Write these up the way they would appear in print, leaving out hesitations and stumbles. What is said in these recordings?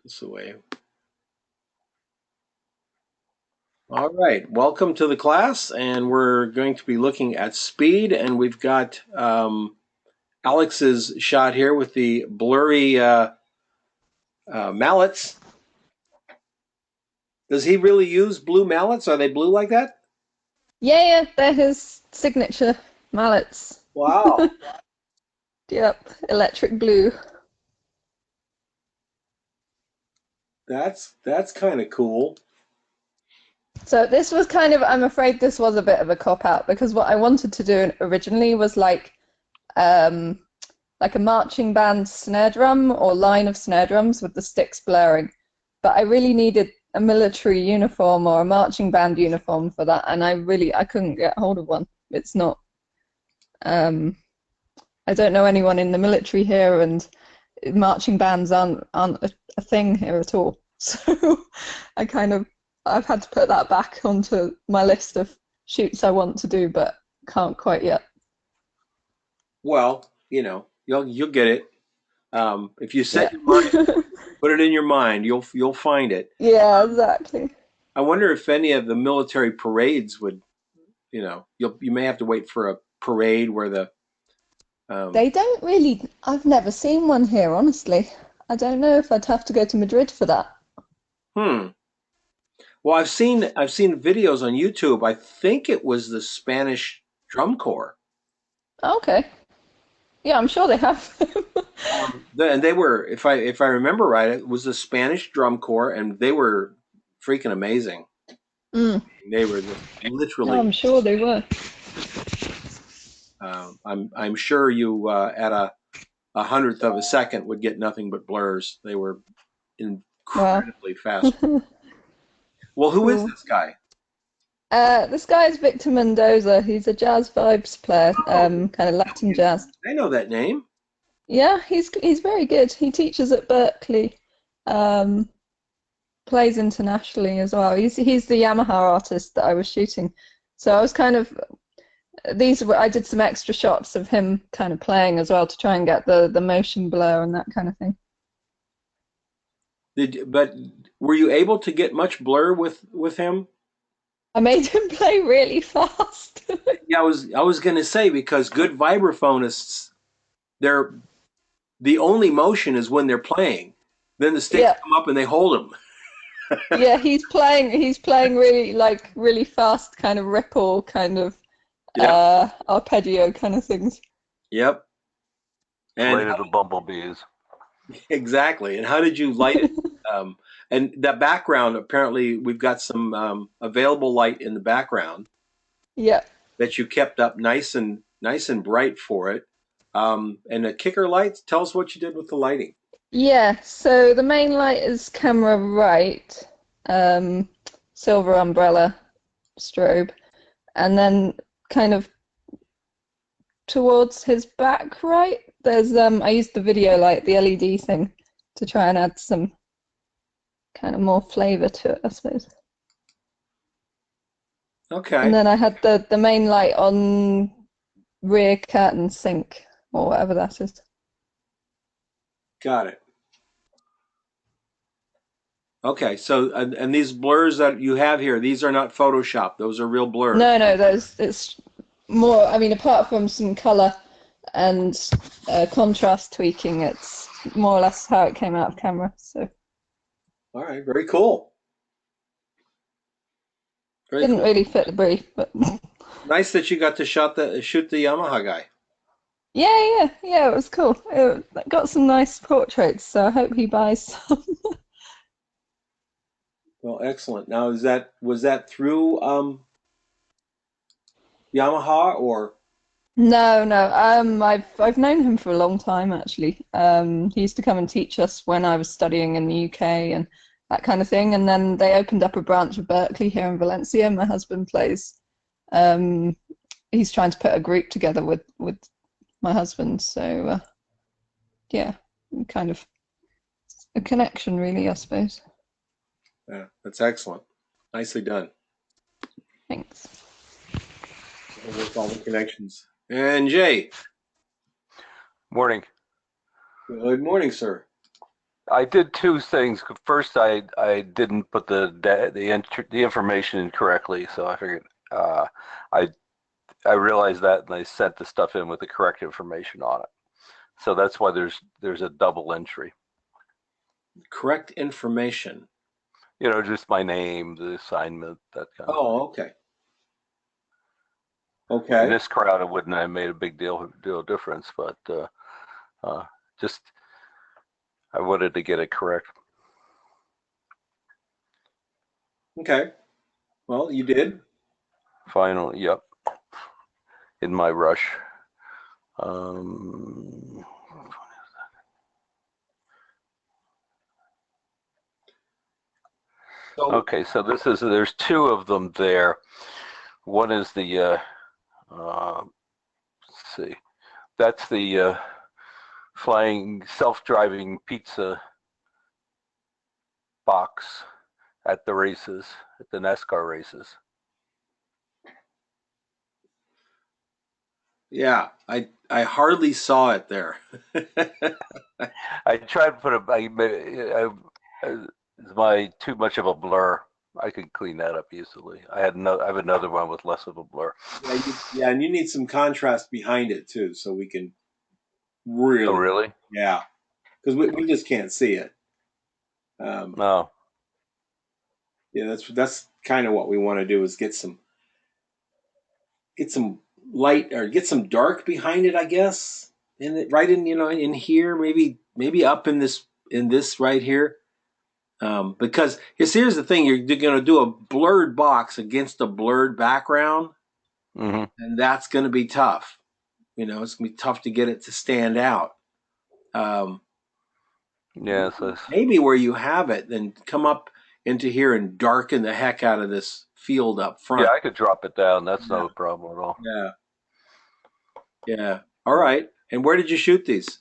This away. All right, welcome to the class, and we're going to be looking at speed, and we've got Alex's shot here with the blurry mallets. Does he really use blue mallets? Are they blue like that? Yeah, they're his signature mallets. Wow, Yep, electric blue. that's kind of cool. So this was kind of, I'm afraid this was a bit of a cop out because what I wanted to do originally was um like a marching band snare drum or line of snare drums with the sticks blurring. But I really needed a military uniform or a marching band uniform for that, and I couldn't get hold of one. It's not um I don't know anyone in the military here, and marching bands aren't a thing here at all. So I kind of I've had to put that back onto my list of shoots I want to do, but can't quite yet. Well, you'll get it. If you set Yeah. your mind, put it in your mind, you'll find it. Yeah, exactly. I wonder if any of the military parades would, you may have to wait for a parade where the um, They don't really, I've never seen one here, honestly. I don't know if I'd have to go to Madrid for that. hmm. Well, I've seen videos on YouTube. I think it was the Spanish drum corps. Okay. Yeah, I'm sure they have. And they were, if I remember right, it was the Spanish drum corps, and they were freaking amazing. Mm. They were just No, literally. I'm sure they were. I'm sure you at a hundredth of a second would get nothing but blurs. They were Wow. incredibly fast. Well, who is Cool. this guy? This guy is Victor Mendoza. He's a jazz vibes player, Oh, kind of Latin jazz. I know that name. Yeah, he's very good. He teaches at Berkeley, um, plays internationally as well. He's the Yamaha artist that I was shooting. So I was kind of I did some extra shots of him kind of playing as well to try and get the motion blur and that kind of thing. But were you able to get much blur with him? I made him play really fast. Yeah, I was gonna say because good vibraphonists, they're the only motion is when they're playing. Then the sticks Yeah, come up and they hold them. yeah, he's playing really fast kind of ripple kind of Yep. arpeggio kind of things. Yep. And Flight of the Bumblebees. exactly. And how did you light it? And that background, apparently, we've got some available light in the background Yeah. that you kept up nice and bright for it. And the kicker lights. Tell us what you did with the lighting. Yeah, so the main light is camera right, um, silver umbrella strobe, and then kind of towards his back right, there's I used the video light, the LED thing, to try and add some kind of more flavor to it, I suppose. And Okay, then I had the main light on rear curtain sink or whatever that is. got it. Okay, so and these blurs that you have here, these are not Photoshop. Those are real blurs. No, no, there's it's more. I mean, apart from some color and contrast tweaking, it's more or less how it came out of camera. So All right, very cool. Very didn't cool. really fit the brief, but Nice that you got to shoot the Yamaha guy. yeah, it was cool. It got some nice portraits, so I hope he buys some. Well, excellent. Now, was that through Yamaha or? No, no. I've known him for a long time actually. He used to come and teach us when I was studying in the UK and that kind of thing. And then they opened up a branch of Berkeley here in Valencia. My husband plays. Um, he's trying to put a group together with my husband. So yeah, kind of a connection, really, I suppose. Yeah, that's excellent. Nicely done. Thanks. With all the connections. And Jay, Morning. good morning, sir. I did two things. First, I didn't put the information in correctly, so I figured I I realized that, and I sent the stuff in with the correct information on it. So that's why there's a double entry. Correct information. You know, just my name, the assignment, that kind of thing. Oh, okay. In Okay. this crowd, it wouldn't have made a big deal difference, but uh, just I wanted to get it correct. Okay. Well, you did. Finally, yep. In my rush. Um, So, okay, so there's two of them there. One is the let's see, that's the flying self-driving pizza box at the races, at the NASCAR races. yeah, I hardly saw it there. I tried to put it's my too much of a blur. I could clean that up easily. I have another one with less of a blur. Yeah, and you need some contrast behind it too, so we can Oh, really, really? yeah, because we just can't see it. Um, No. yeah, that's kind of what we want to do is get some light or get some dark behind it, I guess. In it, right in in here, maybe up in this right here. Because here's the thing, you're going to do a blurred box against a blurred background, Hmm. and that's going to be tough. It's going to be tough to get it to stand out. Um, Yeah. So maybe where you have it, then come up into here and darken the heck out of this field up yeah, front. I could drop it down. That's Yeah, no problem at all. yeah, yeah. All right. And where did you shoot these?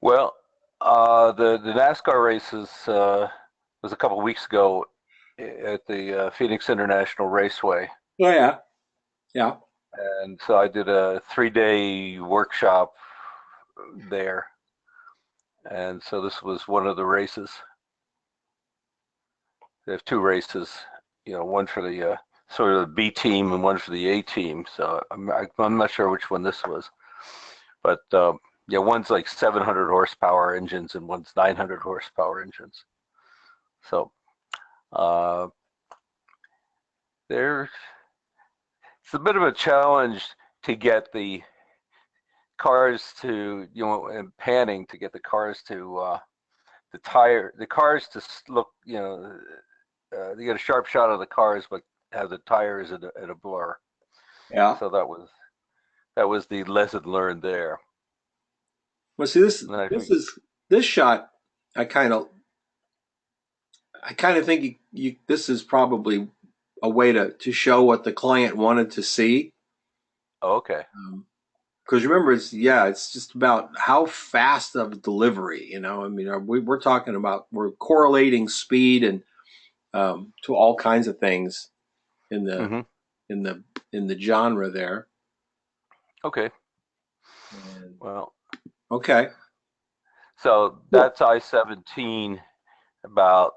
Well, the NASCAR races was a couple weeks ago at the Phoenix International Raceway, Oh yeah, yeah. and so I did a 3-day workshop there, and so this was one of the races. They have two races, one for the sort of the B team and one for the A team. So I'm not sure which one this was, but yeah, one's like 700 horsepower engines and one's 900 horsepower engines. So uh, there, it's a bit of a challenge to get the cars to, and panning to get the cars to the cars to look, you get a sharp shot of the cars, but have the tires in a blur. Yeah. So that was the lesson learned there. Well, see, And I this think, is this shot. I kind of I kind of think this is probably a way to show what the client wanted to see. oh, okay. Because remember, it's just about how fast of delivery. I mean, we're talking about we're correlating speed and to all kinds of things in the Hmm. in the in the genre there. Okay. And, Well, okay, so cool. that's I-17 about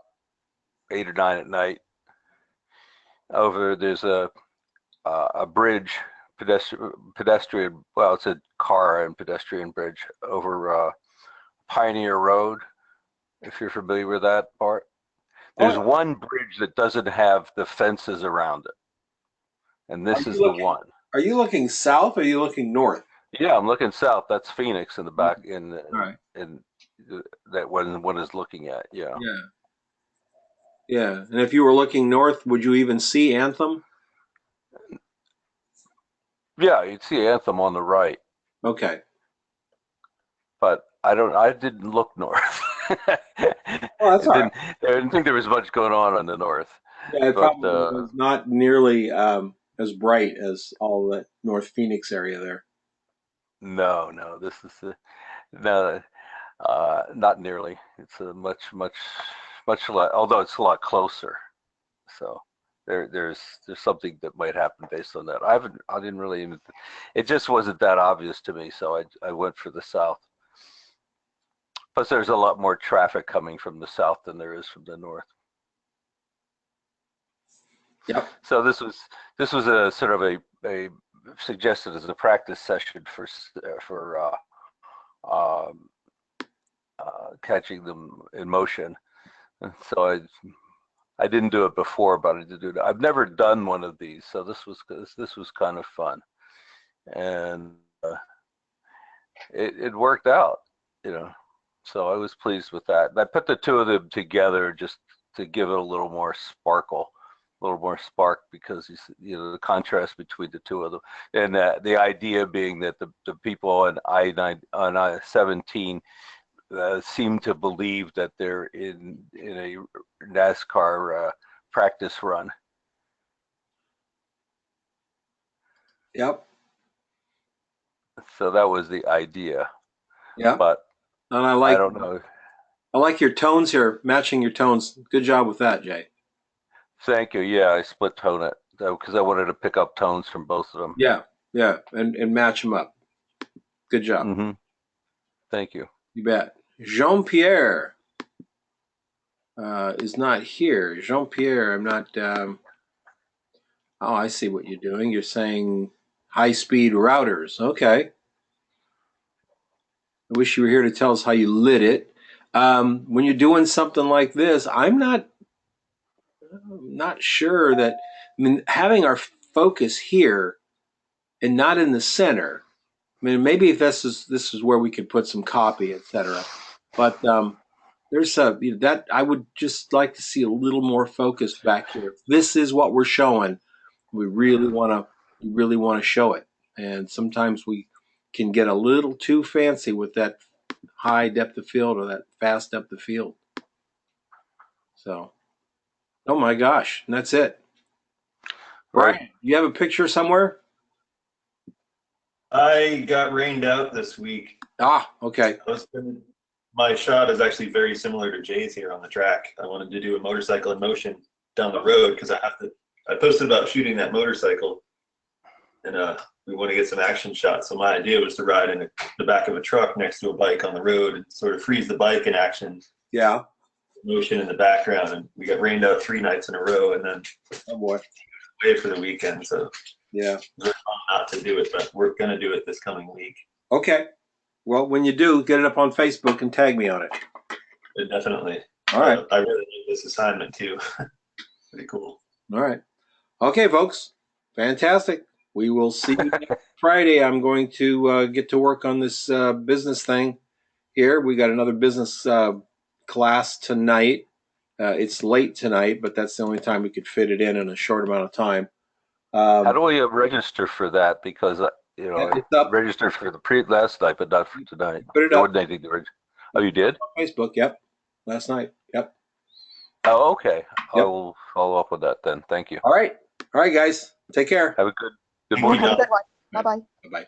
8 or 9 at night. There's a bridge, pedestrian. Well, it's a car and pedestrian bridge over Pioneer Road. If you're familiar with that part, Oh, there's one bridge that doesn't have the fences around it, and are this you is the looking? one. Are you looking south? Or are you looking north? Yeah, I'm looking south. That's Phoenix in the Okay. back All right. in that one is looking at. Yeah. Yeah. Yeah. And if you were looking north, would you even see Anthem? Yeah, you'd see Anthem on the right, Okay. but I didn't look north. Oh, that's It all right. didn't. I didn't think there was much going on the north, Yeah, it but probably was not nearly as bright as all that North Phoenix area there. no, no. This is no, not nearly. It's a much less. Although it's a lot closer. So there's something that might happen based on that. I didn't really even. It just wasn't that obvious to me, so I went for the south. Plus, there's a lot more traffic coming from the south than there is from the north. Yep. So this was a sort of a suggested as a practice session for catching them in motion. And so I didn't do it before, but I did do it. I've never done one of these, so this was kind of fun, and it worked out, you know. So I was pleased with that. And I put the two of them together just to give it a little more sparkle, a little more spark, because you know the contrast between the two of them, and the idea being that the people on I-17 seem to believe that they're in a NASCAR practice run. Yep. So that was the idea. Yeah. But And I don't know. I like your tones here, matching your tones. Good job with that, Jay. Thank you. Yeah, I split tone it because I wanted to pick up tones from both of them. Yeah, yeah, and match them up. Good job. Mm-hmm. Thank you. You bet. Jean-Pierre is not here. Jean-Pierre, I'm not. Oh, I see what you're doing. You're saying high-speed routers. Okay. I wish you were here to tell us how you lit it. When you're doing something like this, I'm not sure that. I mean, having our focus here and not in the center. I mean, maybe if this is where we could put some copy, etc. But there's that I would just like to see a little more focus back here. If this is what we're showing, we really want to show it. And sometimes we can get a little too fancy with that high depth of field or that fast depth of field. So, oh my gosh, and that's it. Right. Brian, you have a picture somewhere? I got rained out this week. Ah, okay. My shot is actually very similar to Jay's here on the track. I wanted to do a motorcycle in motion down the road because I posted about shooting that motorcycle, and we want to get some action shots. So my idea was to ride in the back of a truck next to a bike on the road and sort of freeze the bike in action. Yeah. Motion in the background, and we got rained out 3 nights in a row, and then oh boy, away for the weekend. So yeah, it was not to do it, but we're gonna do it this coming week. Okay. Well, when you do, get it up on Facebook and tag me on it. Definitely. All right. I really like this assignment too. Pretty cool. All right. Okay, folks. Fantastic. We will see you next Friday. I'm going to get to work on this business thing here. We got another business class tonight. It's late tonight, but that's the only time we could fit it in a short amount of time. How do we register for that? Because you know, I registered for the last night, but not for tonight. Put it up. Oh, you did? On Facebook, yep. Last night, yep. Oh, okay. Yep. I will follow up with that then. Thank you. All right, guys. Take care. Have a good morning. Bye bye. Bye-bye.